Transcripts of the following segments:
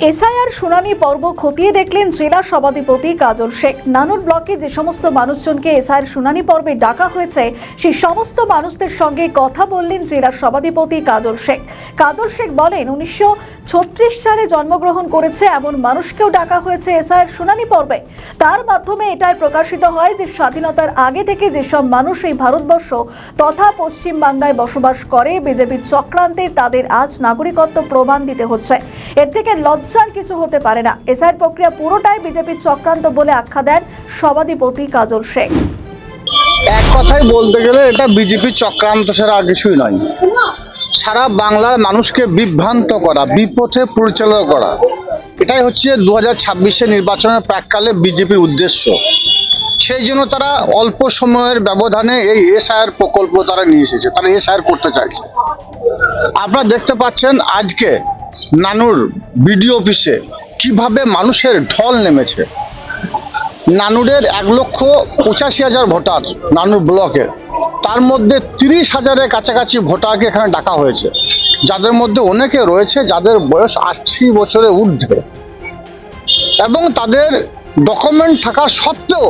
SIR শুনানি পর্ব খতিয়ে দেখলেন জেলা সভাধিপতি কাজল শেখ। নানুর ব্লকে যে সমস্ত মানুষজনকে এসআইআর শুনানি পর্বে ডাকা হয়েছে সেই সমস্ত মানুষদের সঙ্গে কথা বললেন জেলা সভাধিপতি কাজল শেখ। কাজল শেখ বলেন 1936 সালে জন্মগ্রহণ করেছে এমন মানুষকেও ডাকা হয়েছে এসআইআর শুনানি পর্বে। তার মাধ্যমে এটাই প্রকাশিত হয় যে স্বাধীনতার আগে থেকে যেসব মানুষ এই ভারতবর্ষ তথা পশ্চিম বাংলায় বসবাস করে, বিজেপির চক্রান্তে তাদের আজ নাগরিকত্ব প্রমাণ দিতে হচ্ছে। এর থেকে লজ্জার কিছু হতে পারে না। এসআইআর প্রক্রিয়া পুরোটাই বিজেপির চক্রান্ত বলে আখ্যা দেন সভাধিপতি কাজল শেখ। এক কথায় বলতে গেলে এটা বিজেপির চক্রান্ত ছাড়া আর কিছুই নয়। সারা বাংলার মানুষকে বিভ্রান্ত করা, বিপথে পরিচালনা করা, এটাই হচ্ছে 2026 নির্বাচনের প্রাক্কালে বিজেপির উদ্দেশ্য। সেই জন্য তারা অল্প সময়ের ব্যবধানে এই এসআইআর প্রকল্প তারা নিয়ে এসেছে, তারা এসআইআর করতে চাইছে। আপনারা দেখতে পাচ্ছেন আজকে নানুর বিডিও অফিসে কিভাবে মানুষের ঢল নেমেছে। নানুরের 1,85,000 ভোটার নানুর ব্লকে, তার মধ্যে 30,000-এর কাছাকাছি ভোটারকে এখানে ডাকা হয়েছে, যাদের মধ্যে অনেকে রয়েছে যাদের বয়স 80 বছরের ঊর্ধ্বে, এবং তাদের ডকুমেন্ট থাকার সত্ত্বেও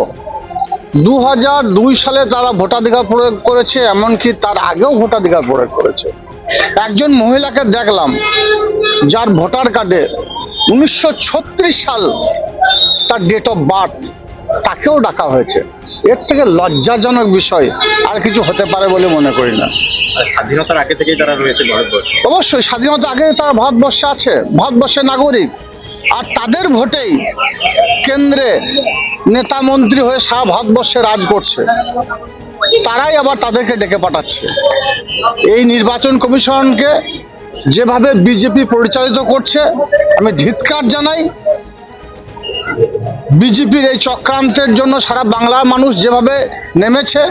2002 সালে তারা ভোটাধিকার প্রয়োগ করেছে, এমনকি তার আগেও ভোটাধিকার প্রয়োগ করেছে। একজন মহিলাকে দেখলাম যার ভোটার কার্ডে 1936 সাল তার ডেট অফ বার্থ, তাকেও ডাকা হয়েছে। এর থেকে লজ্জাজনক বিষয় আর কিছু হতে পারে বলে মনে করি না। স্বাধীনতার আগে থেকেই তারা রয়েছে ভারতবর্ষে। অবশ্যই স্বাধীনতার আগে তারা ভারতবর্ষে আছে, ভারতবর্ষের নাগরিক, আর তাদের ভোটেই কেন্দ্রে নেতা মন্ত্রী হয়ে সারা ভারতবর্ষে রাজ করছে। তারাই আবার তাদেরকে ডেকে পাঠাচ্ছে। এই নির্বাচন কমিশনকে যেভাবে বিজেপি পরিচালিত করছে, আমি ধিক্কার জানাই। বিজেপির এই চক্রান্তের জন্য সারা বাংলার মানুষ যেভাবে নেমেছে,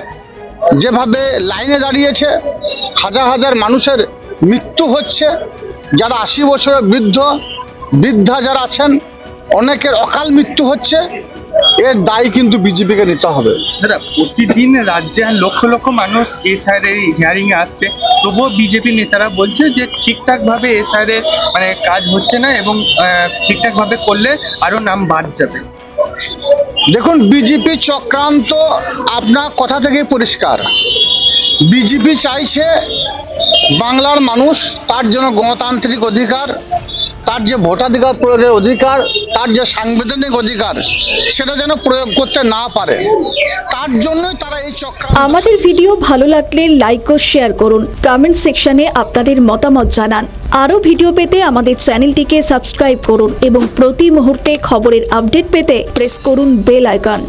যেভাবে লাইনে দাঁড়িয়েছে, হাজার হাজার মানুষের মৃত্যু হচ্ছে, যারা 80 বছরের বৃদ্ধা যারা আছেন, অনেকের অকাল মৃত্যু হচ্ছে। এর দায় কিন্তু বিজেপিকে নিতে হবে। দাদা, প্রতিদিন রাজ্যে লক্ষ লক্ষ মানুষ এসআইআর এর হিয়ারিং এ আসছে, তবুও বিজেপি নেতারা বলছে যে ঠিকঠাক ভাবে এসআইআর এর কাজ হচ্ছে না, এবং ঠিকঠাক ভাবে করলে আরো নাম বাদ যাবে। দেখুন, বিজেপি চক্রান্ত আপনার কথা থেকে পরিষ্কার। বিজেপি চাইছে বাংলার মানুষ তার জন্য গণতান্ত্রিক অধিকার, তার যে ভোটাধিকার প্রয়োগের অধিকার, তার যে সাংবিধানিক অধিকার, সেটা যেন প্রয়োগ করতে না পারে। তার জন্যই তারা এই চক্রান্ত। আমাদের ভিডিও ভালো লাগলে লাইক ও শেয়ার করুন, কমেন্ট সেকশনে আপনাদের মতামত জানান। আরও ভিডিও পেতে আমাদের চ্যানেলটিকে সাবস্ক্রাইব করুন এবং প্রতি মুহূর্তে খবরের আপডেট পেতে প্রেস করুন বেল আইকন।